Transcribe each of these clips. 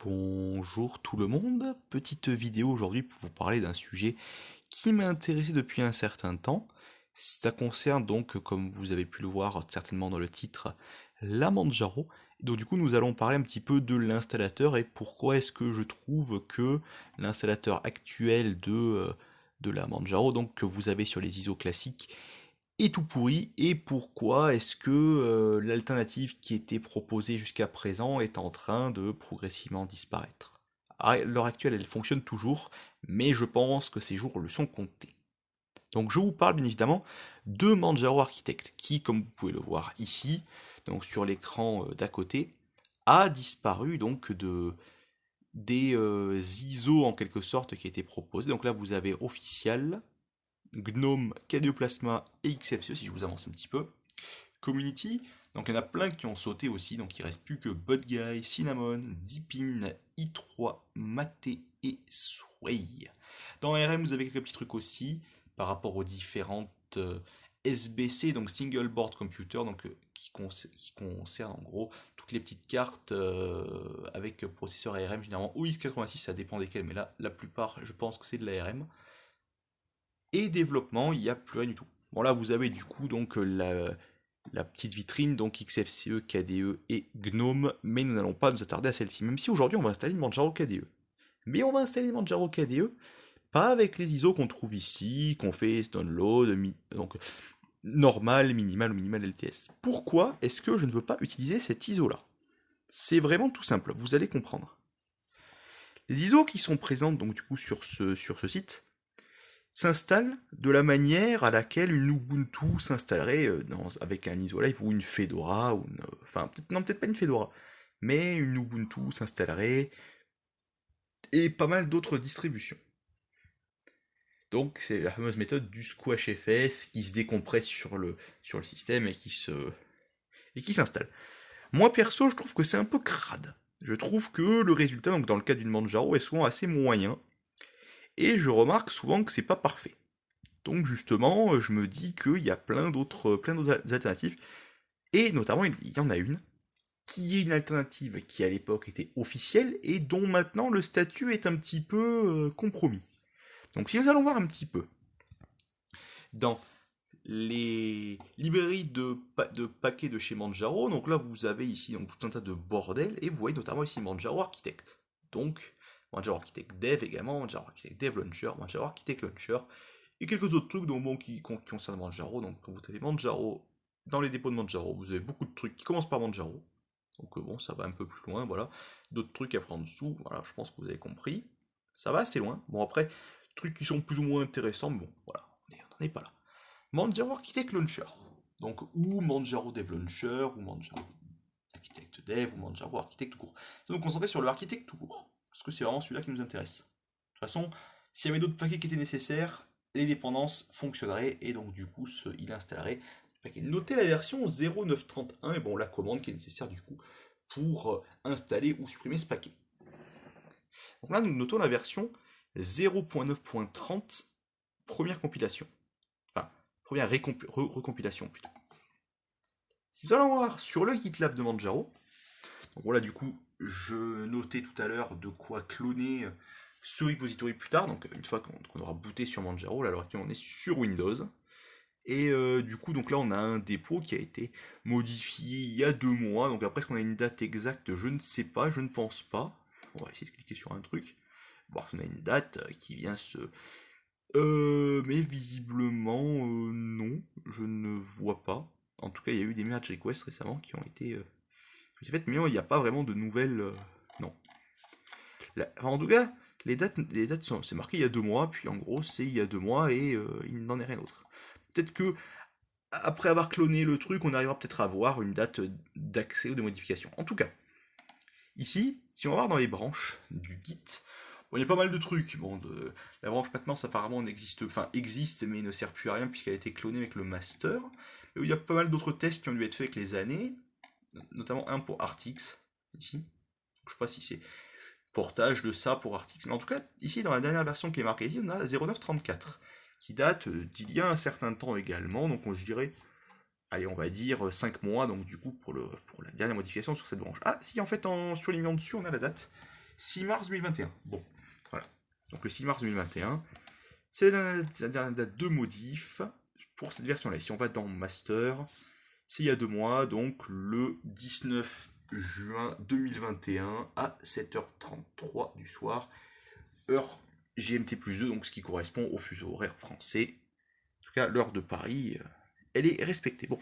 Bonjour tout le monde, petite vidéo aujourd'hui pour vous parler d'un sujet qui m'a intéressé depuis un certain temps. Ça concerne donc, comme vous avez pu le voir certainement dans le titre, la Manjaro. Donc du coup nous allons parler un petit peu de l'installateur et pourquoi est-ce que je trouve que l'installateur actuel de la Manjaro, donc que vous avez sur les ISO classiques, est tout pourri et pourquoi est-ce que l'alternative qui était proposée jusqu'à présent est en train de progressivement disparaître. À l'heure actuelle, elle fonctionne toujours, mais je pense que ces jours le sont comptés. Donc je vous parle bien évidemment de Manjaro Architect, qui, comme vous pouvez le voir ici, donc sur l'écran d'à côté, a disparu donc des ISO en quelque sorte qui étaient proposés. Donc là vous avez official, GNOME, KDE Plasma et XFCE si je vous avance un petit peu. Community, donc il y en a plein qui ont sauté aussi, donc il reste plus que Budguy, Cinnamon, Deepin, i3, Mate et Sway. Dans RM, vous avez quelques petits trucs aussi par rapport aux différentes SBC, donc Single Board Computer, donc qui concerne en gros toutes les petites cartes avec processeur ARM, généralement ou x86, ça dépend desquels, mais là la plupart je pense que c'est de l'ARM. Et développement, il n'y a plus rien du tout. Bon là vous avez du coup donc la petite vitrine, donc XFCE, KDE et GNOME, mais nous n'allons pas nous attarder à celle-ci, même si aujourd'hui on va installer une Manjaro KDE. Mais on va installer une Manjaro KDE, pas avec les ISO qu'on trouve ici, qu'on fait download, donc normal, minimal ou minimal LTS. Pourquoi est-ce que je ne veux pas utiliser cette ISO-là? C'est vraiment tout simple, vous allez comprendre. Les ISO qui sont présentes donc du coup sur ce site, s'installe de la manière à laquelle une Ubuntu s'installerait avec un IsoLive ou une Fedora, enfin peut-être pas une Fedora, mais une Ubuntu s'installerait et pas mal d'autres distributions. Donc c'est la fameuse méthode du squashfs qui se décompresse sur le système et qui s'installe. Moi perso, je trouve que c'est un peu crade. Je trouve que le résultat, donc dans le cas d'une Manjaro, est souvent assez moyen, et je remarque souvent que c'est pas parfait. Donc justement, je me dis qu'il y a plein d'autres alternatives, et notamment il y en a une, qui est une alternative qui à l'époque était officielle, et dont maintenant le statut est un petit peu compromis. Donc si nous allons voir un petit peu dans les librairies de paquets de chez Manjaro, donc là vous avez ici donc, tout un tas de bordel, et vous voyez notamment ici Manjaro Architect. Donc Manjaro Architect Dev également, Manjaro Architect Dev Launcher, Manjaro Architect Launcher, et quelques autres trucs donc, bon, qui concernent Manjaro. Donc quand vous tapez Manjaro dans les dépôts de Manjaro, vous avez beaucoup de trucs qui commencent par Manjaro. Donc bon, ça va un peu plus loin, voilà. D'autres trucs à prendre en dessous, voilà, je pense que vous avez compris. Ça va assez loin. Bon après, trucs qui sont plus ou moins intéressants, mais bon, voilà, on n'en est pas là. Manjaro Architect Launcher. Donc, ou Manjaro Dev Launcher, ou Manjaro Architect Dev, ou Manjaro Architect tout court. Donc concentrer sur le Architect tout court. Parce que c'est vraiment celui-là qui nous intéresse. De toute façon, s'il y avait d'autres paquets qui étaient nécessaires, les dépendances fonctionneraient et donc du coup il installerait le paquet. Notez la version 0931 et bon la commande qui est nécessaire du coup pour installer ou supprimer ce paquet. Donc là nous notons la version 0.9.30 première compilation. Enfin, première recompilation plutôt. Si vous allez voir sur le GitLab de Manjaro, donc voilà du coup je notais tout à l'heure de quoi cloner ce repository plus tard, donc une fois qu'on aura booté sur Manjaro, là alors actuellement on est sur Windows. Et du coup, donc là, on a un dépôt qui a été modifié il y a 2 mois. Donc après, est-ce qu'on a une date exacte? Je ne sais pas, je ne pense pas. On va essayer de cliquer sur un truc. Voir si on a une date qui vient se... mais visiblement, non, je ne vois pas. En tout cas, il y a eu des merge requests récemment qui ont été faites, mais il n'y a pas vraiment de nouvelles... non. Enfin, en tout cas, les dates sont, c'est marqué il y a 2 mois, puis en gros, c'est il y a 2 mois et il n'en est rien d'autre. Peut-être que après avoir cloné le truc, on arrivera peut-être à avoir une date d'accès ou de modification. En tout cas, ici, si on va voir dans les branches du Git, bon, il y a pas mal de trucs. Bon, la branche maintenance apparemment existe, mais ne sert plus à rien puisqu'elle a été clonée avec le master. Et il y a pas mal d'autres tests qui ont dû être faits avec les années, notamment un pour Artix, ici. Je sais pas si c'est portage de ça pour Artix. Mais en tout cas, ici, dans la dernière version qui est marquée ici, on a 0934, qui date d'il y a un certain temps également. Donc je dirais, allez, on va dire 5 mois, donc du coup, pour la dernière modification sur cette branche. Ah, si, en fait, en surlignant dessus, on a la date. 6 mars 2021. Bon, voilà. Donc le 6 mars 2021, c'est la dernière date de modif pour cette version-là. Si on va dans Master, c'est il y a 2 mois, donc le 19 juin 2021 à 7h33 du soir, heure GMT plus 2, donc ce qui correspond au fuseau horaire français. En tout cas, l'heure de Paris, elle est respectée. Bon.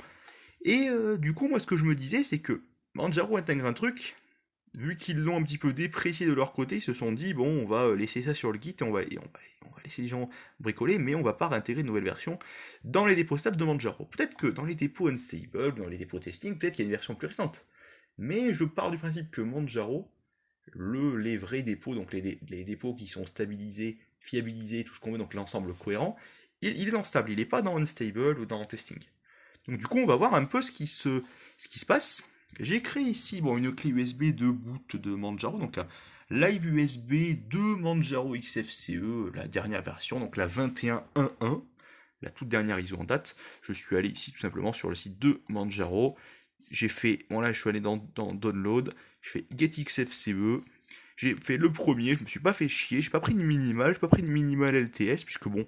Et du coup, moi, ce que je me disais, c'est que Manjaro intègre un truc, vu qu'ils l'ont un petit peu déprécié de leur côté, ils se sont dit, bon, on va laisser ça sur le Git, et on va laisser les gens bricoler, mais on va pas réintégrer une nouvelle version dans les dépôts stables de Manjaro. Peut-être que dans les dépôts unstable, dans les dépôts testing, peut-être qu'il y a une version plus récente. Mais je pars du principe que Manjaro, les vrais dépôts, donc les dépôts qui sont stabilisés, fiabilisés, tout ce qu'on veut, donc l'ensemble cohérent, il est dans stable, il n'est pas dans unstable ou dans testing. Donc du coup, on va voir un peu ce qui se passe. J'ai créé ici une clé USB de boot de Manjaro, donc la Live USB de Manjaro XFCE, la dernière version, donc la 21.1.1, la toute dernière ISO en date. Je suis allé ici tout simplement sur le site de Manjaro. J'ai fait, bon là je suis allé dans Download, j'ai fait Get XFCE, j'ai fait le premier, je me suis pas fait chier, j'ai pas pris de minimal, j'ai pas pris de minimal LTS, puisque bon,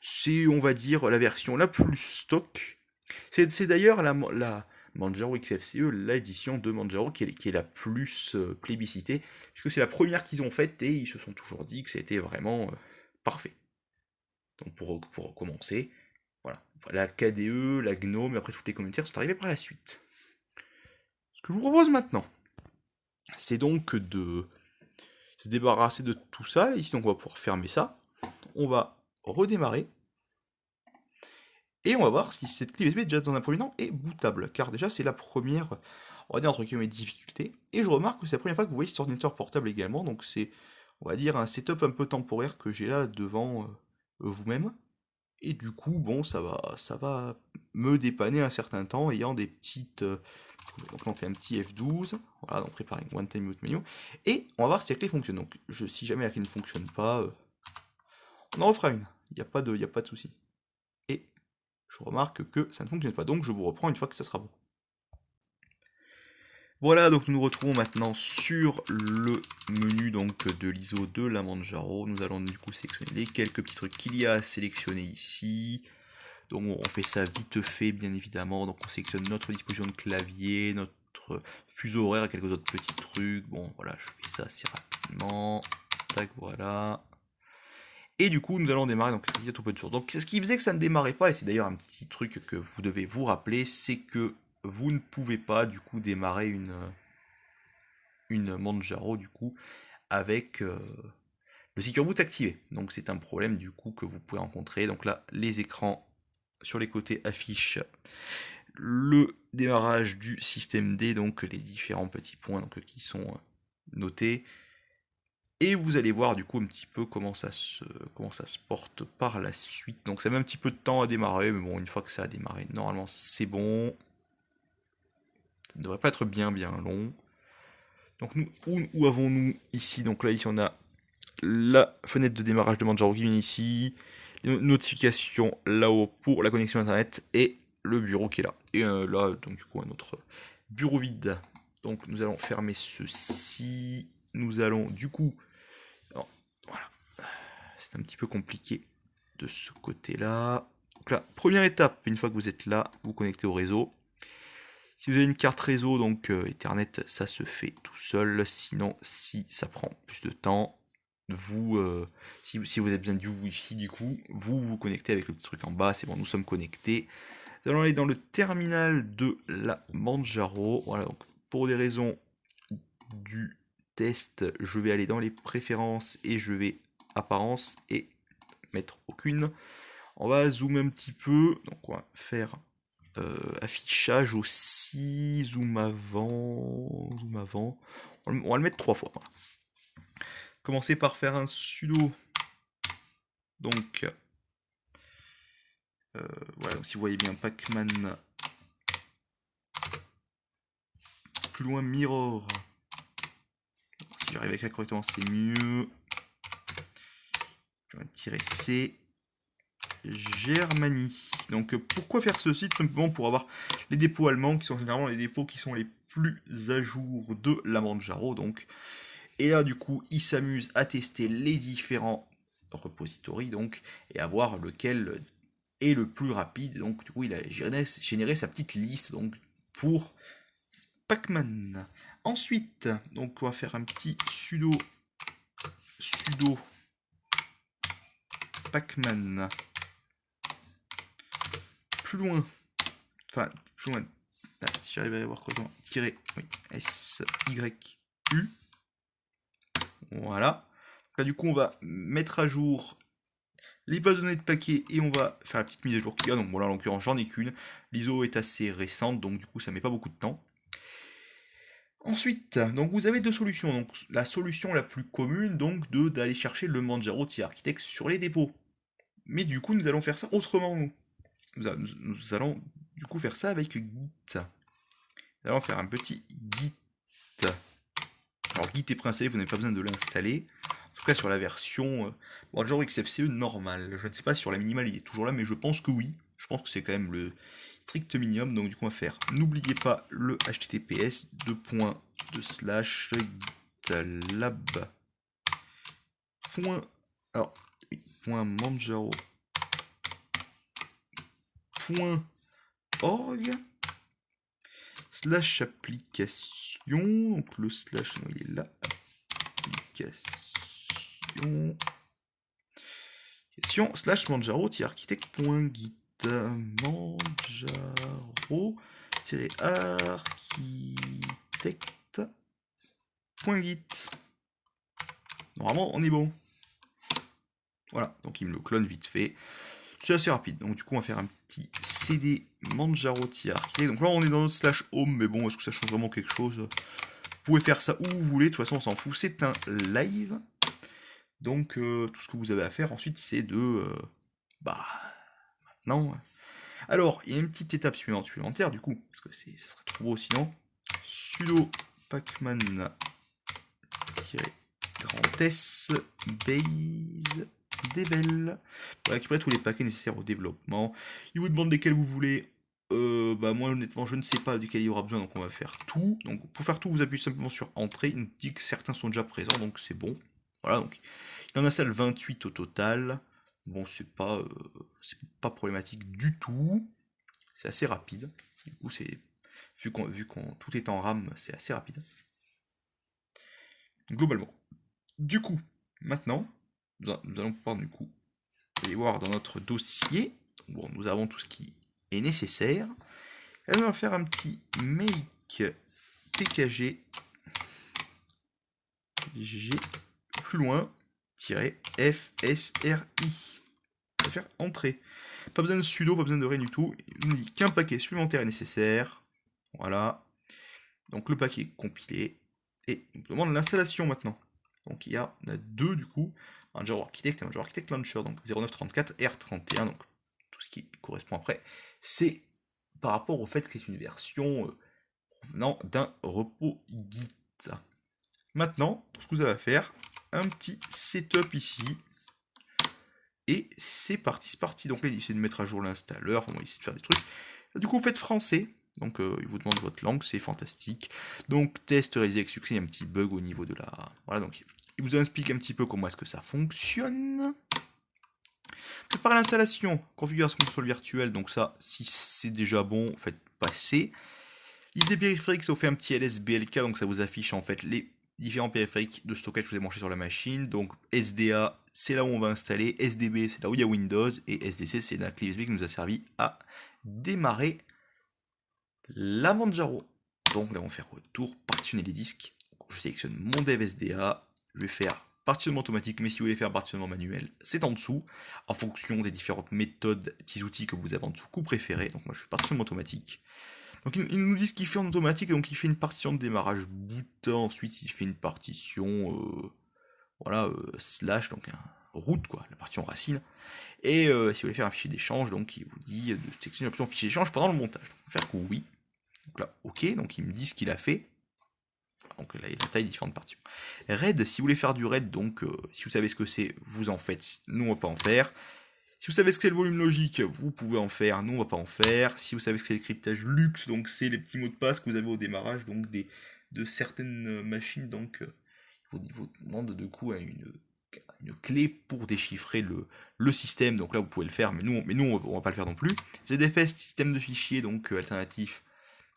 c'est on va dire la version la plus stock. C'est d'ailleurs la Manjaro XFCE, l'édition de Manjaro qui est la plus plébiscitée, puisque c'est la première qu'ils ont faite et ils se sont toujours dit que c'était vraiment parfait. Donc pour commencer, voilà. La KDE, la GNOME, et après toutes les commentaires sont arrivés par la suite. Ce que je vous propose maintenant, c'est donc de se débarrasser de tout ça. Ici, donc on va pouvoir fermer ça. On va redémarrer. Et on va voir si cette clé USB, déjà dans un premier temps, est bootable. Car déjà, c'est la première, on va dire, entre guillemets, difficulté. Et je remarque que c'est la première fois que vous voyez cet ordinateur portable également. Donc c'est, on va dire, un setup un peu temporaire que j'ai là devant vous-même. Et du coup, bon, ça va me dépanner un certain temps, ayant des petites... donc on fait un petit F12, voilà, donc préparer one time mute menu, et on va voir si la clé fonctionne. Donc si jamais la clé ne fonctionne pas, on en refera une, il n'y a pas de souci. Et je remarque que ça ne fonctionne pas, donc je vous reprends une fois que ça sera bon. Voilà, donc nous nous retrouvons maintenant sur le menu donc de l'ISO de la Manjaro. Nous allons du coup sélectionner les quelques petits trucs qu'il y a à sélectionner ici. Donc on fait ça vite fait, bien évidemment. Donc on sélectionne notre disposition de clavier, notre fuseau horaire et quelques autres petits trucs. Bon, voilà, je fais ça assez rapidement. Tac, voilà. Et du coup, nous allons démarrer donc il y a tout peu de choses. Donc ce qui faisait que ça ne démarrait pas, et c'est d'ailleurs un petit truc que vous devez vous rappeler, c'est que vous ne pouvez pas du coup démarrer une Manjaro du coup avec le Secure Boot activé. Donc c'est un problème du coup que vous pouvez rencontrer. Donc là, les écrans sur les côtés affichent le démarrage du système D, donc les différents petits points donc, qui sont notés. Et vous allez voir du coup un petit peu comment ça se porte par la suite. Donc ça met un petit peu de temps à démarrer, mais bon, une fois que ça a démarré, normalement c'est bon. Ça ne devrait pas être bien long. Donc nous, où avons-nous ici? Donc là, ici on a la fenêtre de démarrage de Manjaro qui vient ici, les notifications là-haut pour la connexion internet et le bureau qui est là. Et là, donc du coup, un autre bureau vide. Donc nous allons fermer ceci. Nous allons du coup... Alors, voilà. C'est un petit peu compliqué de ce côté-là. Donc là, première étape, une fois que vous êtes là, vous connectez au réseau. Si vous avez une carte réseau, donc Ethernet, ça se fait tout seul. Sinon, si ça prend plus de temps, vous, si vous avez besoin du Wi-Fi, du coup, vous vous connectez avec le petit truc en bas. C'est bon, nous sommes connectés. Nous allons aller dans le terminal de la Manjaro. Voilà, donc pour des raisons du test, je vais aller dans les préférences et je vais apparence et mettre aucune. On va zoomer un petit peu. Donc on va faire affichage aussi, zoom avant. On va le mettre 3 fois. Voilà. Commencer par faire un sudo. Donc, voilà, donc si vous voyez bien, Pacman. Plus loin, mirror. Si j'arrive à écrire correctement, c'est mieux. Je vais tirer C. Germanie. Donc pourquoi faire ceci? Tout simplement pour avoir les dépôts allemands qui sont généralement les dépôts qui sont les plus à jour de la Manjaro. Donc, Et là, du coup, il s'amuse à tester les différents repositories, donc, et à voir lequel est le plus rapide. Donc, du coup, il a généré sa petite liste, donc, pour Pacman. Ensuite, donc, on va faire un petit sudo Pacman. Plus loin, enfin, plus loin, si j'arrive à voir comment, tirer, oui, SYU. Voilà. Là, du coup, on va mettre à jour les bases de données de paquets et on va faire la petite mise à jour qu'il y a. Donc, voilà, en l'occurrence, j'en ai qu'une. L'ISO est assez récente, donc du coup, ça met pas beaucoup de temps. Ensuite, donc vous avez deux solutions. Donc, la solution la plus commune, donc, d'aller chercher le Manjaro T-Architect sur les dépôts. Mais du coup, nous allons faire ça autrement. Nous allons du coup faire ça avec Git. Nous allons faire un petit Git. Alors Git est préinstallé, vous n'avez pas besoin de l'installer. En tout cas sur la version Manjaro XFCE normale. Je ne sais pas si sur la minimale il est toujours là, mais je pense que oui. Je pense que c'est quand même le strict minimum. Donc du coup on va faire, n'oubliez pas le https /gitlab. Alors, oui, .manjaro.org /application, donc le slash, non, il est là, application /manjaro-architect.git manjaro-architect.git. Normalement, on est bon. Voilà, donc il me le clone vite fait. C'est assez rapide. Donc du coup, on va faire un petit cd manjaro-architect. Donc là, on est dans notre /home, mais bon, est-ce que ça change vraiment quelque chose? Vous pouvez faire ça où vous voulez, de toute façon, on s'en fout. C'est un live. Donc tout ce que vous avez à faire ensuite, c'est de... maintenant... Alors, il y a une petite étape supplémentaire, du coup, parce que ça serait trop beau sinon. Sudo pacman -s base devel pour récupérer tous les paquets nécessaires au développement. Il vous demande lesquels vous voulez. Moi honnêtement je ne sais pas duquel il y aura besoin, donc on va faire tout. Donc pour faire tout, vous appuyez simplement sur entrée. Il nous dit que certains sont déjà présents, donc c'est bon. Voilà, donc il en installe 28 au total. Bon, c'est pas problématique du tout. C'est assez rapide. Du coup, c'est vu qu'on tout est en RAM, c'est assez rapide. Globalement. Du coup, maintenant, nous allons pouvoir du coup aller voir dans notre dossier. Bon, nous avons tout ce qui est nécessaire. Et on va faire un petit make pkg g plus loin -fsri. On va faire entrer. Pas besoin de sudo, pas besoin de rien du tout. Il nous dit qu'un paquet supplémentaire est nécessaire. Voilà. Donc le paquet est compilé. Et il nous demande l'installation maintenant. Donc il y a, on a deux du coup. Un Manjaro Architect et un Manjaro Architect Launcher. Donc 0934 R31. Donc tout ce qui correspond après. C'est par rapport au fait que c'est une version provenant d'un repo Git. Maintenant, tout ce que vous avez à faire, un petit setup ici. Et c'est parti. Donc là, il essaie de mettre à jour l'installeur, enfin, il essaie de faire des trucs. Là, du coup, vous faites français. Donc, il vous demande votre langue, c'est fantastique. Donc, test réalisé avec succès, il y a un petit bug au niveau de la... Voilà, donc, il vous explique un petit peu comment est-ce que ça fonctionne. Préparer l'installation, configuration console virtuelle, donc ça, si c'est déjà bon, faites passer. Liste des périphériques, ça vous fait un petit LSBLK, donc ça vous affiche en fait les différents périphériques de stockage que vous avez branchés sur la machine. Donc SDA, c'est là où on va installer, SDB, c'est là où il y a Windows, et SDC, c'est la clé USB qui nous a servi à démarrer la Manjaro. Donc là, on va faire retour, partitionner les disques. Je sélectionne mon dev SDA, je vais faire partitionnement automatique, mais si vous voulez faire partitionnement manuel, c'est en dessous, en fonction des différentes méthodes, petits outils que vous avez en dessous, que vous préférez. Donc moi, je fais partitionnement automatique. Donc ils nous disent qu'il fait en automatique, donc il fait une partition de démarrage boot, ensuite il fait une partition, slash, donc un root, quoi, la partition racine. Et si vous voulez faire un fichier d'échange, donc il vous dit de sélectionner l'option fichier d'échange pendant le montage. Donc on va faire que oui. Donc là, ok, donc il me dit ce qu'il a fait. Donc là, il y a la taille des différentes partitions. RAID, si vous voulez faire du RAID, donc si vous savez ce que c'est, vous en faites, nous on va pas en faire. Si vous savez ce que c'est le volume logique, vous pouvez en faire, nous on va pas en faire. Si vous savez ce que c'est le cryptage luxe, donc c'est les petits mots de passe que vous avez au démarrage donc de certaines machines, donc il vous demande du coup une clé pour déchiffrer le système. Donc là, vous pouvez le faire, mais nous on va pas le faire non plus. ZFS, système de fichiers, donc alternatif,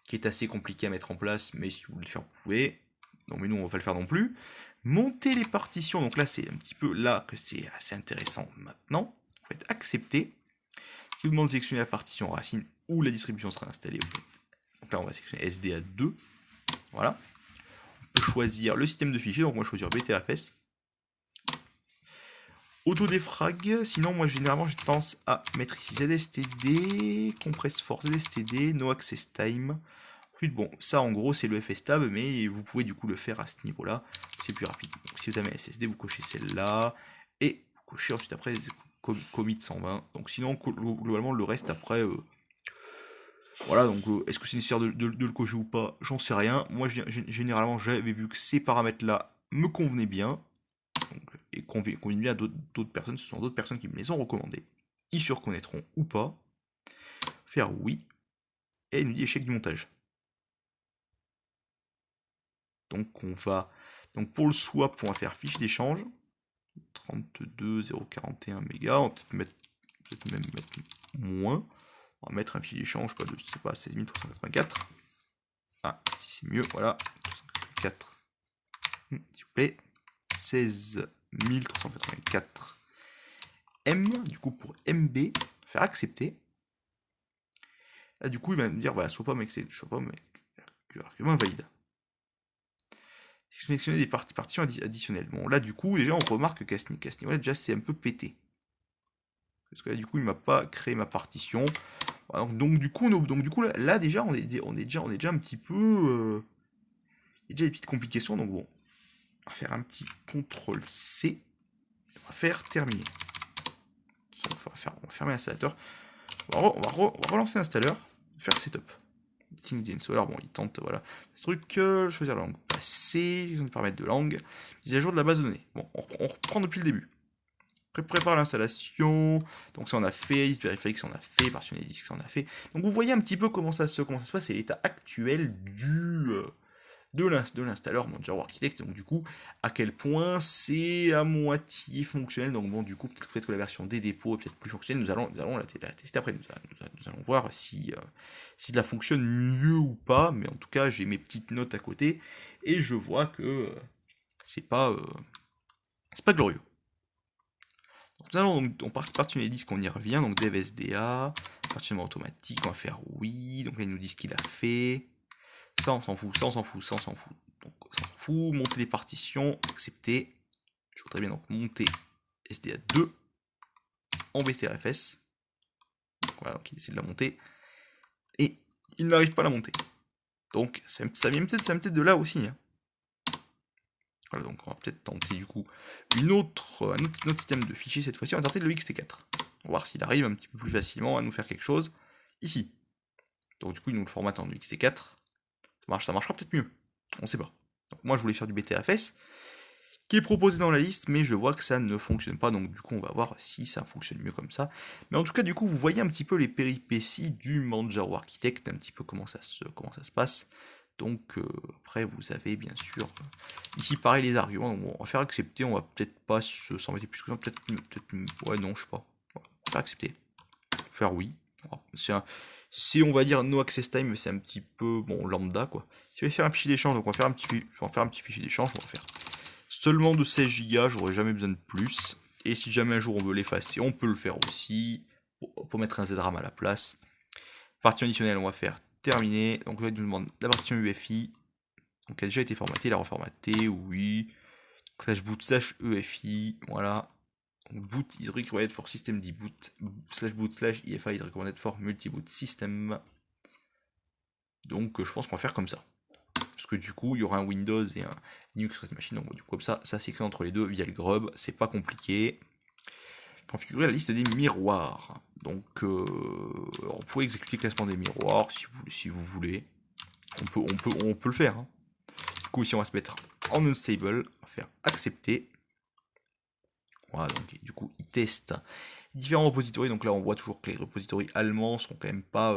qui est assez compliqué à mettre en place, mais si vous voulez le faire, vous pouvez. Non, mais nous, on va pas le faire non plus. Monter les partitions, donc là, c'est un petit peu là que c'est assez intéressant maintenant. Vous faites accepter. Si vous demande de sélectionner la partition racine où la distribution sera installée, donc là, on va sélectionner SDA2. Voilà. On peut choisir le système de fichiers, donc moi, je vais choisir BTRFS. Autodéfrag, sinon, moi, généralement, j'ai tendance à mettre ici ZSTD, compress force ZSTD, no access time. Ensuite, bon, ça en gros c'est le FSTab, mais vous pouvez du coup le faire à ce niveau-là, c'est plus rapide. Donc, si vous avez un SSD, vous cochez celle-là, et vous cochez ensuite après commit 120. Donc sinon, globalement, le reste après, voilà, donc est-ce que c'est nécessaire de le cocher ou pas? J'en sais rien. Moi, généralement, j'avais vu que ces paramètres-là me convenaient bien, donc, et conviennent bien à d'autres personnes, ce sont d'autres personnes qui me les ont recommandés. Ils se reconnaîtront ou pas. Faire oui, et il nous dit échec du montage. Donc on va, donc pour le swap, on va faire fichier d'échange, 32,041 mégas, on va peut-être même mettre moins, on va mettre un fichier d'échange, pas de, je sais pas, 16384. Ah, si c'est mieux, voilà, 384, s'il vous plaît, 16384 M, du coup pour MB, faire accepter. Là du coup il va me dire, voilà, soit pas mais argument invalide. Sélectionner des partitions additionnelles. Bon, là, du coup, déjà, on remarque qu'à ce niveau-là, déjà, c'est un peu pété. Parce que là, du coup, il m'a pas créé ma partition. Voilà, donc, du coup, là, déjà, on est déjà un petit peu... il y a déjà des petites complications. Donc, bon, on va faire un petit CTRL-C. On va faire terminer. On va fermer l'installateur. On va relancer l'installeur. Faire setup. Solar, bon, il tente, voilà. Ce truc, choisir la langue passée, paramètres de langue, mise à jour de la base de données. Bon, on reprend depuis le début. Prépare l'installation, donc ça on a fait, list périphérique ça on a fait, partitionner les disques ça on a fait. Donc vous voyez un petit peu comment ça se passe, c'est l'état actuel de l'installeur Manjaro Architect, donc du coup, à quel point c'est à moitié fonctionnel, donc bon, du coup, peut-être que la version des dépôts est peut-être plus fonctionnelle, nous allons la tester après, nous allons voir si cela fonctionne mieux ou pas, mais en tout cas, j'ai mes petites notes à côté, et je vois que c'est pas glorieux. Donc, nous allons donc partitionner les disques, on y revient, donc dev SDA, partitionnement automatique, on va faire oui, donc là, il nous dit ce qu'il a fait. Ça on s'en fout, ça on s'en fout, ça on s'en fout. Donc ça on s'en fout, monter les partitions, accepter. Je voudrais bien donc monter SDA2 en BTRFS. Donc voilà, donc il essaie de la monter. Et il n'arrive pas à la monter. Donc ça vient peut-être de là aussi. Hein. Voilà, donc on va peut-être tenter du coup un autre système de fichiers cette fois-ci. On va tenter le XT4. On va voir s'il arrive un petit peu plus facilement à nous faire quelque chose ici. Donc du coup il nous le formate en XT4. Ça marchera peut-être mieux. On sait pas. Donc moi je voulais faire du BTRFS, qui est proposé dans la liste, mais je vois que ça ne fonctionne pas, donc du coup on va voir si ça fonctionne mieux comme ça. Mais en tout cas du coup vous voyez un petit peu les péripéties du Manjaro Architect, un petit peu comment ça se passe. Donc après vous avez bien sûr ici pareil les arguments, donc bon, on va faire accepter, on va peut-être pas s'embêter plus que ça, peut-être ouais non je sais pas. On va faire accepter. Faire oui. C'est on va dire no access time, mais c'est un petit peu bon lambda quoi. Si on va faire un fichier d'échange, donc on va faire un petit fichier d'échange, on va faire seulement de 16 Go, j'aurais jamais besoin de plus. Et si jamais un jour on veut l'effacer, on peut le faire aussi. Pour mettre un ZRAM à la place. Partition additionnelle, on va faire terminer. Donc là, il nous demande la partition UEFI. Donc elle a déjà été formatée, la reformatée, oui. Slash boot slash EFI, voilà. Donc boot is required for system deboot. Slash boot slash EFI is recommended for multi-boot system. Donc je pense qu'on va faire comme ça. Parce que du coup, il y aura un Windows et un Linux Rest Machine. Donc du coup, comme ça s'écrit entre les deux via le grub. C'est pas compliqué. Configurer la liste des miroirs. Donc, on peut exécuter le classement des miroirs si vous voulez. On peut le faire. Hein. Du coup, ici, on va se mettre en unstable. On va faire accepter. Voilà, donc du coup, il teste différents repositories. Donc là, on voit toujours que les repositories allemands sont quand même pas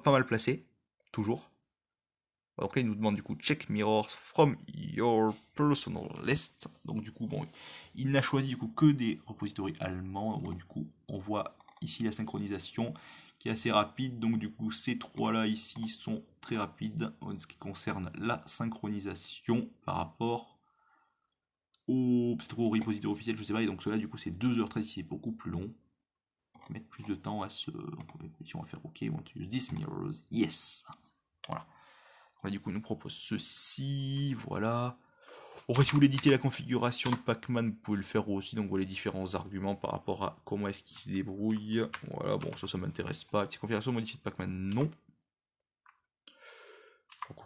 mal placés. Toujours. Donc là, il nous demande du coup check mirrors from your personal list. Donc du coup, bon, il n'a choisi du coup que des repositories allemands. Bon, du coup, on voit ici la synchronisation qui est assez rapide. Donc du coup, ces trois-là ici sont très rapides en ce qui concerne la synchronisation par rapport peut-être au repository officiel, je sais pas. Et donc cela, du coup, c'est 2h13, c'est beaucoup plus long. On va mettre plus de temps à ce. On va faire OK, want to use this mirrors. Yes. Voilà. Là, du coup, il nous propose ceci, voilà. Après, si vous voulez éditer la configuration de Pacman, vous pouvez le faire aussi. Donc, voilà les différents arguments par rapport à comment est-ce qu'il se débrouille. Voilà, bon, ça m'intéresse pas. Petite configuration modifiée de Pacman, non.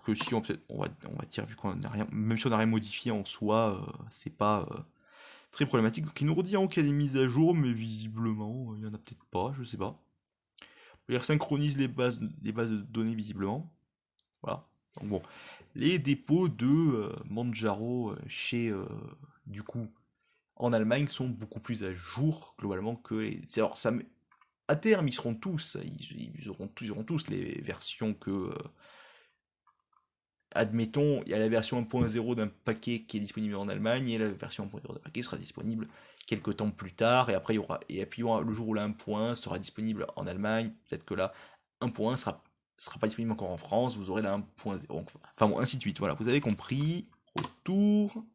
Que si on va dire, vu qu'on n'a rien, même si on n'a rien modifié en soi, c'est pas très problématique. Donc, il nous redit qu'il y a des mises à jour, mais visiblement, il y en a peut-être pas, je sais pas. Il synchronise les bases de données, visiblement. Voilà. Donc bon, les dépôts de Manjaro chez, du coup, en Allemagne sont beaucoup plus à jour, globalement, que les. Alors, à terme, ils seront tous, ils auront tous les versions que. Admettons, il y a la version 1.0 d'un paquet qui est disponible en Allemagne, et la version 1.0 d'un paquet sera disponible quelques temps plus tard, et après, et puis le jour où la 1.1 sera disponible en Allemagne, peut-être que la 1.1 sera pas disponible encore en France, vous aurez la 1.0. Enfin bon, ainsi de suite. Voilà, vous avez compris. Retour.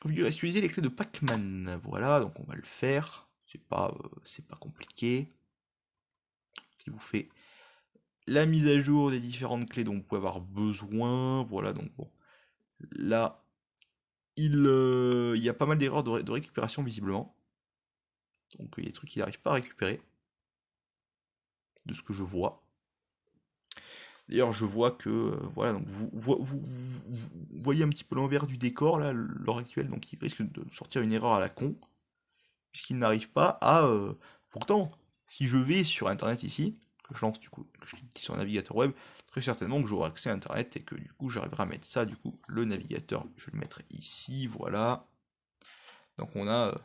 Utiliser les clés de Pacman. Voilà, donc on va le faire. C'est pas compliqué. Qui vous fait la mise à jour des différentes clés dont vous pouvez avoir besoin. Voilà, donc bon. Là, il y a pas mal d'erreurs de récupération visiblement. Donc il y a des trucs qu'il n'arrive pas à récupérer. De ce que je vois. D'ailleurs, je vois que, voilà, donc vous voyez un petit peu l'envers du décor, là, l'heure actuelle, donc il risque de sortir une erreur à la con, puisqu'il n'arrive pas à... pourtant, si je vais sur Internet ici, que je lance du coup, que je clique sur un navigateur web, très certainement que j'aurai accès à Internet et que du coup j'arriverai à mettre ça, du coup, le navigateur, je vais le mettre ici, voilà. Donc on a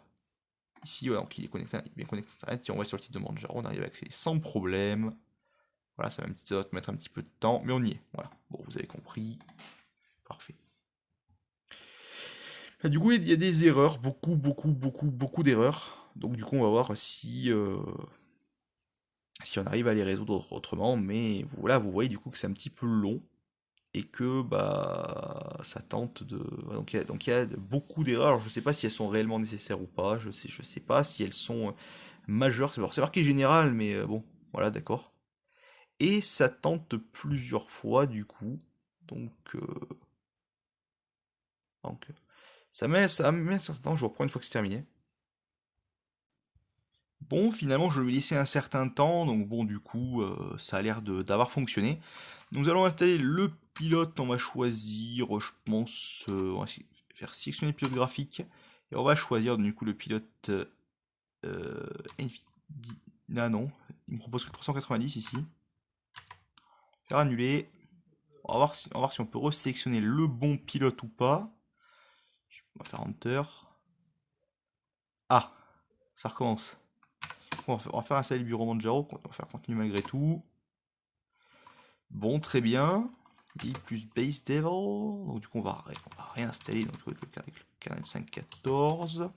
ici, voilà, donc il est bien connecté à Internet, si on va sur le site de Manjaro, on arrive à accéder sans problème. Voilà, ça va mettre un petit peu de temps, mais on y est. Voilà. Bon, vous avez compris. Parfait. Et du coup, il y a des erreurs, beaucoup d'erreurs. Donc du coup, on va voir si on arrive à les résoudre autrement. Mais voilà, vous voyez du coup que c'est un petit peu long et que bah ça tente de. Donc il y a beaucoup d'erreurs. Alors, je sais pas si elles sont réellement nécessaires ou pas. Je sais pas si elles sont majeures. C'est marqué général, mais bon, voilà, d'accord. Et ça tente plusieurs fois du coup. Donc, donc ça met un certain temps, je reprends une fois que c'est terminé. Bon, finalement, je lui ai laissé un certain temps, donc bon, du coup, ça a l'air d'avoir fonctionné. Nous allons installer le pilote, on va choisir, je pense, on va faire sélectionner le pilote graphique, et on va choisir du coup le pilote NVIDIA, non, il me propose que 390 ici. Faire annuler, on va voir si on peut resélectionner le bon pilote ou pas. On va faire Enter. Ah, ça recommence. On va faire installer le bureau Manjaro, on va faire continuer malgré tout. Bon, très bien. I plus base devil. Donc du coup, on va réinstaller donc, avec le kernel 5.14.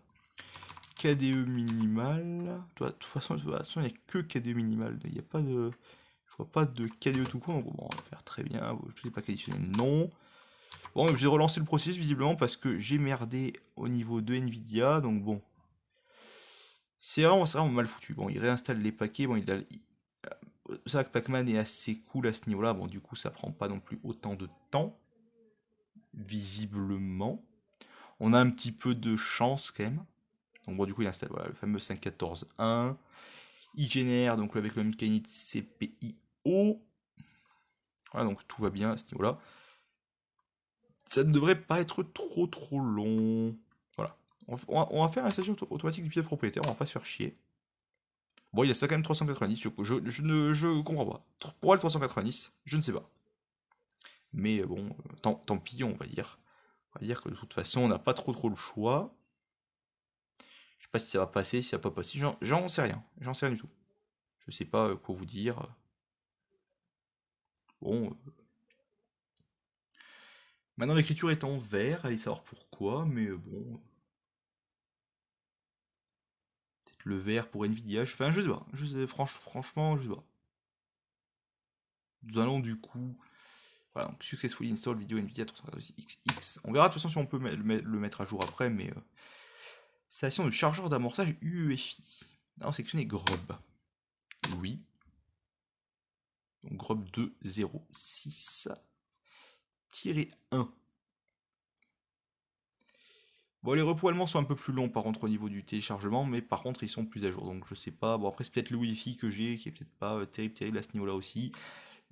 KDE minimal. De toute façon, il n'y a que KDE minimal. Il n'y a pas de. Je vois pas de KDE tout court. Donc bon, on va faire très bien. Je ne sais pas qu'additionnel, non. Bon, j'ai relancé le processus visiblement parce que j'ai merdé au niveau de Nvidia. Donc bon. C'est vraiment mal foutu. Bon, il réinstalle les paquets. Bon, c'est vrai que Pac-Man est assez cool à ce niveau-là. Bon, du coup, ça prend pas non plus autant de temps, visiblement. On a un petit peu de chance quand même. Donc, bon, du coup, il installe voilà, le fameux 5.14.1. Il génère, donc avec le mécanique CPIO. Voilà, donc tout va bien à ce niveau-là. Ça ne devrait pas être trop long. Voilà. On va faire l'installation automatique du pilote propriétaire, on va pas se faire chier. Bon, il y a ça quand même 390, je comprends pas. Pourquoi le 390? Je ne sais pas. Mais bon, tant pis, on va dire. On va dire que de toute façon, on n'a pas trop le choix. Je sais pas si ça va passer, si ça va pas passer. J'en sais rien. J'en sais rien du tout. Je sais pas quoi vous dire. Bon. Maintenant l'écriture est en vert, allez savoir pourquoi, mais bon, peut-être le vert pour Nvidia, enfin je sais pas, franchement je sais pas. Nous allons du coup, voilà, donc successfully install video Nvidia 386XX. On verra de toute façon si on peut le mettre à jour après, mais installation de chargeur d'amorçage UEFI. Alors sélectionnez Grub. Oui. Donc Grub 206-1. Bon, les repos allemands sont un peu plus longs par contre au niveau du téléchargement, mais par contre ils sont plus à jour. Donc je sais pas. Bon, après c'est peut-être le Wi-Fi que j'ai qui est peut-être pas terrible à ce niveau-là aussi.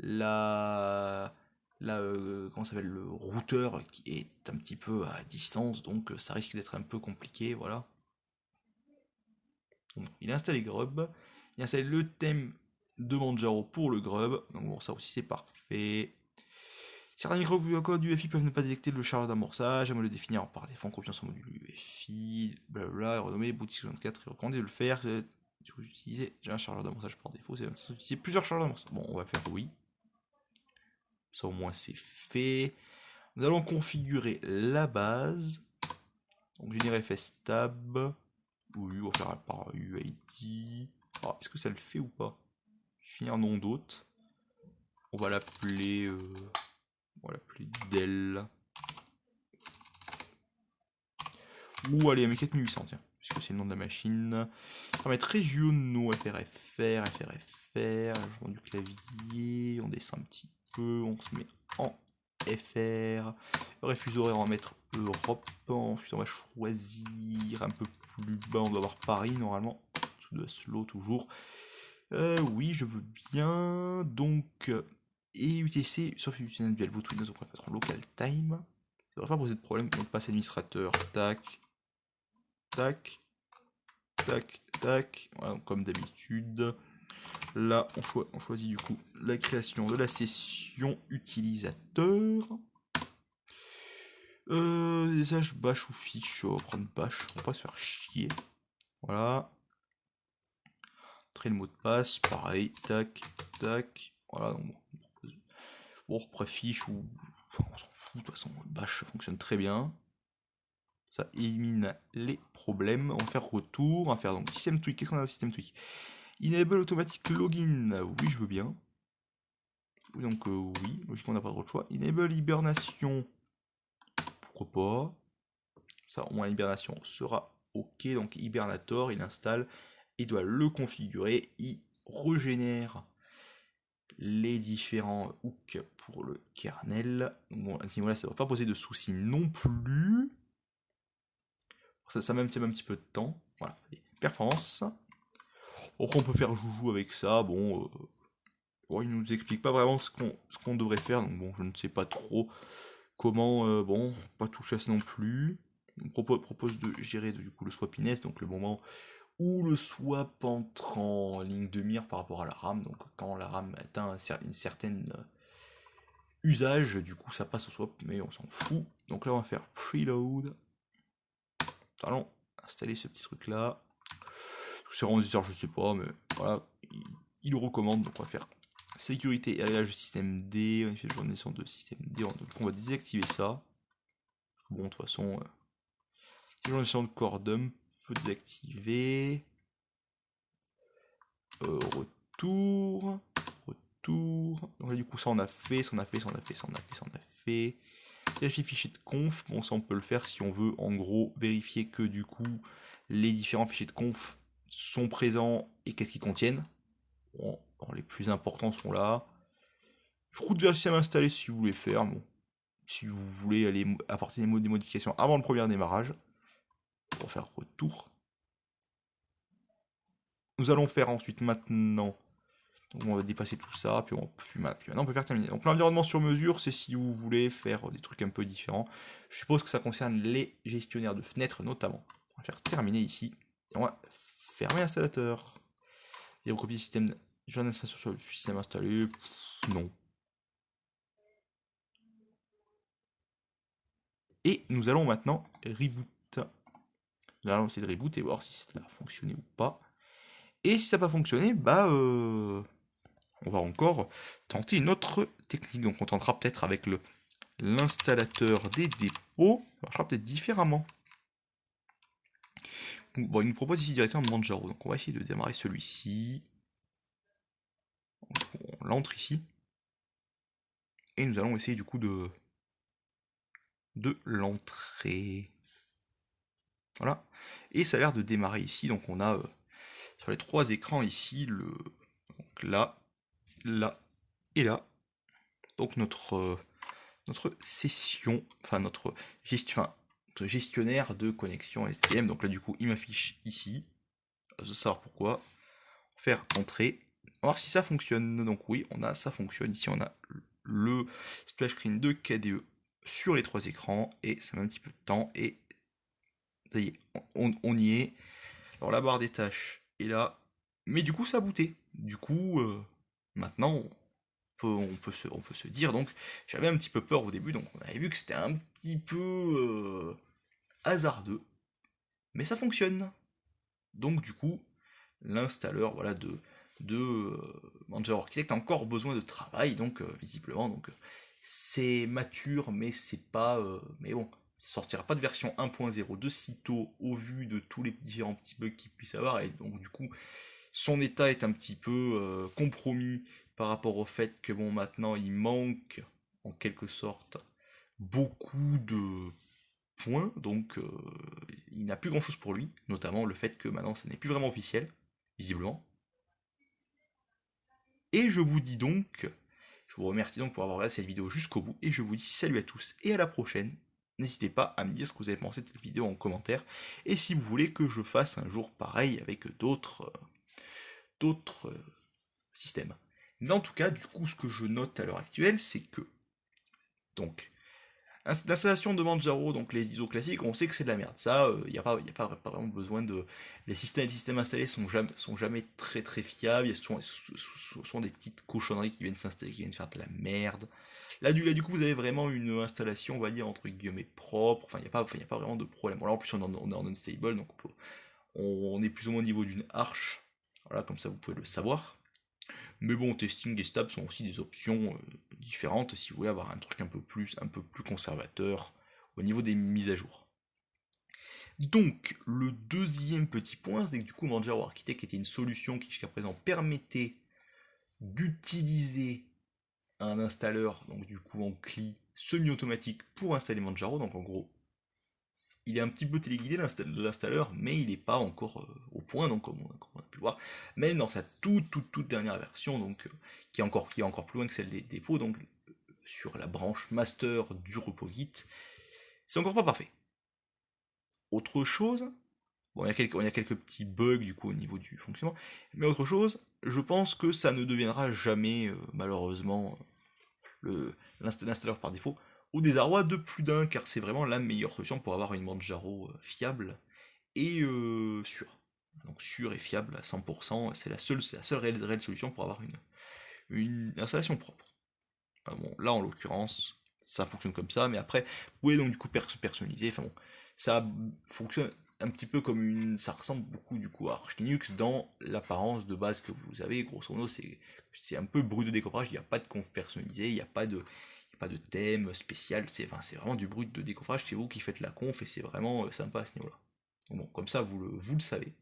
Comment ça s'appelle, le routeur qui est un petit peu à distance, donc ça risque d'être un peu compliqué, voilà. Donc, il a installé Grub, il a installé le thème de Manjaro pour le Grub, donc bon, ça aussi c'est parfait. Certains microcodes UEFI peuvent ne pas détecter le chargeur d'amorçage, à me le définir par défaut en copiant son module UEFI, blablabla, renommé, boot 64, et recommandé de le faire. Du coup, j'utilisais déjà un chargeur d'amorçage par défaut, c'est utiliser plusieurs chargeurs d'amorçage. Bon, on va faire oui. Ça au moins c'est fait. Nous allons configurer la base. Donc générer fstab. Oui, on va faire par UID. Alors, est-ce que ça le fait ou pas? Finir nom d'hôte. On va l'appeler Dell. Ou allez, M4800, tiens, puisque c'est le nom de la machine. On va mettre régionaux, FRFR, changement du clavier, on descend un petit peu, on se met en FR. Refuse horaire, on va mettre Europe. Ensuite, on va choisir un peu plus bas, on doit avoir Paris normalement. Sous de slow toujours. Oui, je veux bien. Donc, et UTC, sauf UTC dual boot Windows, donc on va mettre en local time. Ça devrait pas poser de problème. On passe administrateur, tac, tac, tac, tac. Voilà, donc comme d'habitude. Là, on choisit du coup la création de la session utilisateur. Usage bash ou fiche, on va prendre bash, on va pas se faire chier. Voilà. Entrer le mot de passe, pareil, tac, tac. Voilà, donc bon, après fiche ou. Enfin, on s'en fout, de toute façon, bash fonctionne très bien. Ça élimine les problèmes. On va faire retour, on va faire donc système tweak. Qu'est-ce qu'on a dans système tweak? Enable automatic login, oui, je veux bien. Donc, oui, logiquement, on n'a pas trop de choix. Enable hibernation, pourquoi pas. Ça, au moins, l'hibernation sera OK. Donc, Hibernator, il installe, il doit le configurer, il régénère les différents hooks pour le kernel. Bon, à ce niveau-là, ça ne va pas poser de soucis non plus. Ça même un petit peu de temps. Voilà, performance. Après, on peut faire joujou avec ça. Bon, il nous explique pas vraiment ce qu'on devrait faire. Donc, bon, je ne sais pas trop comment. Bon, pas toucher à ça non plus. On propose de gérer du coup le swapiness, donc le moment où le swap entre en ligne de mire par rapport à la RAM. Donc, quand la RAM atteint une certaine usage, du coup, ça passe au swap, mais on s'en fout. Donc là, on va faire preload. Allons installer ce petit truc là. C'est vraiment nécessaire, je sais pas, mais voilà, il le recommande. Donc on va faire sécurité et alliage du système D. On a fait journalisation de système D. Donc on va désactiver ça. Bon, de toute façon, journalisation de core dump, faut désactiver. Retour. Donc là, du coup, ça on a fait, ça on a fait. Vérifier fichier de conf. Bon, ça on peut le faire si on veut, en gros, vérifier que du coup, les différents fichiers de conf sont présents et qu'est-ce qu'ils contiennent. Bon, les plus importants sont là. Route vers le système installé si vous voulez faire. Bon, si vous voulez aller apporter des modifications avant le premier démarrage. On va faire retour. Nous allons faire ensuite maintenant. Donc on va dépasser tout ça, puis maintenant on peut faire terminer. Donc l'environnement sur mesure, c'est si vous voulez faire des trucs un peu différents. Je suppose que ça concerne les gestionnaires de fenêtres notamment. On va faire terminer ici. Et on va fermer l'installateur. Et recopier le système. Je viens sur le système installé. Non. Et nous allons maintenant reboot. Nous allons essayer de reboot et voir si ça a fonctionné ou pas. Et si ça n'a pas fonctionné, on va encore tenter une autre technique. Donc on tentera peut-être avec le l'installateur des dépôts marchera peut-être différemment. Bon, il nous propose ici directement Manjaro, donc on va essayer de démarrer celui-ci. On l'entre ici. Et nous allons essayer du coup de l'entrée. Voilà. Et ça a l'air de démarrer ici, donc on a sur les 3 écrans ici, donc là, là et là. Donc notre session, enfin notre gestionnaire de connexion SDM. Donc là du coup il m'affiche ici. Je veux savoir pourquoi. Faire entrer. On va voir si ça fonctionne. Donc oui, ça fonctionne. Ici on a le splash screen de KDE sur les 3 écrans et ça met un petit peu de temps et ça y est, on y est. Alors la barre des tâches est là, mais du coup ça a booté. Du coup maintenant on peut se dire, donc j'avais un petit peu peur au début, donc on avait vu que c'était un petit peu hasardeux, mais ça fonctionne. Donc du coup l'installeur voilà de Manjaro Architect a encore besoin de travail, donc visiblement donc c'est mature, mais c'est pas mais bon, ça sortira pas de version 1.0 de sitôt au vu de tous les différents petits bugs qu'il puisse avoir, et donc du coup son état est un petit peu compromis par rapport au fait que bon maintenant il manque en quelque sorte beaucoup de points, donc il n'a plus grand chose pour lui, notamment le fait que maintenant ça n'est plus vraiment officiel, visiblement. Et je vous dis donc, je vous remercie donc pour avoir regardé cette vidéo jusqu'au bout, et je vous dis salut à tous et à la prochaine. N'hésitez pas à me dire ce que vous avez pensé de cette vidéo en commentaire, et si vous voulez que je fasse un jour pareil avec d'autres systèmes. Mais en tout cas, du coup, ce que je note à l'heure actuelle, c'est que donc l'installation de Manjaro, donc les ISO classiques, on sait que c'est de la merde. Ça, il n'y a, pas vraiment besoin de. Les systèmes installés sont jamais très très fiables. Il y a souvent des petites cochonneries qui viennent s'installer, qui viennent faire de la merde. Là, du coup, vous avez vraiment une installation, on va dire, entre guillemets, propre. Enfin, il n'y a pas vraiment de problème. Bon, là, en plus, on est en unstable, donc on est plus ou moins au niveau d'une arche. Voilà, comme ça, vous pouvez le savoir. Mais bon, testing et stab sont aussi des options différentes si vous voulez avoir un truc un peu plus conservateur au niveau des mises à jour. Donc, le deuxième petit point, c'est que du coup, Manjaro Architect était une solution qui jusqu'à présent permettait d'utiliser un installeur, donc du coup en CLI semi-automatique pour installer Manjaro. Donc en gros, il est un petit peu téléguidé l'installeur, mais il n'est pas encore au point, donc comme on a pu le voir, même dans sa toute dernière version, donc qui est encore plus loin que celle des dépôts, donc sur la branche master du repo Git, c'est encore pas parfait. Autre chose, bon, il y a quelques petits bugs du coup au niveau du fonctionnement, mais autre chose, je pense que ça ne deviendra jamais malheureusement l'installeur par défaut, au désarroi de plus d'un, car c'est vraiment la meilleure solution pour avoir une Manjaro fiable et sûre. Donc sûre et fiable à 100%, c'est la seule réelle solution pour avoir une installation propre. Bon, là en l'occurrence, ça fonctionne comme ça, mais après, vous pouvez donc du coup personnaliser, enfin bon, ça fonctionne un petit peu comme ça ressemble beaucoup du coup à Arch Linux dans l'apparence de base que vous avez, grosso modo, c'est un peu brut de décoffrage, il n'y a pas de conf personnalisé, il n'y a pas de thème spécial, c'est vraiment du brut de décoffrage, c'est vous qui faites la conf et c'est vraiment sympa à ce niveau-là. Donc bon, comme ça vous le savez.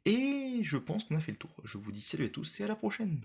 Et je pense qu'on a fait le tour. Je vous dis salut à tous et à la prochaine.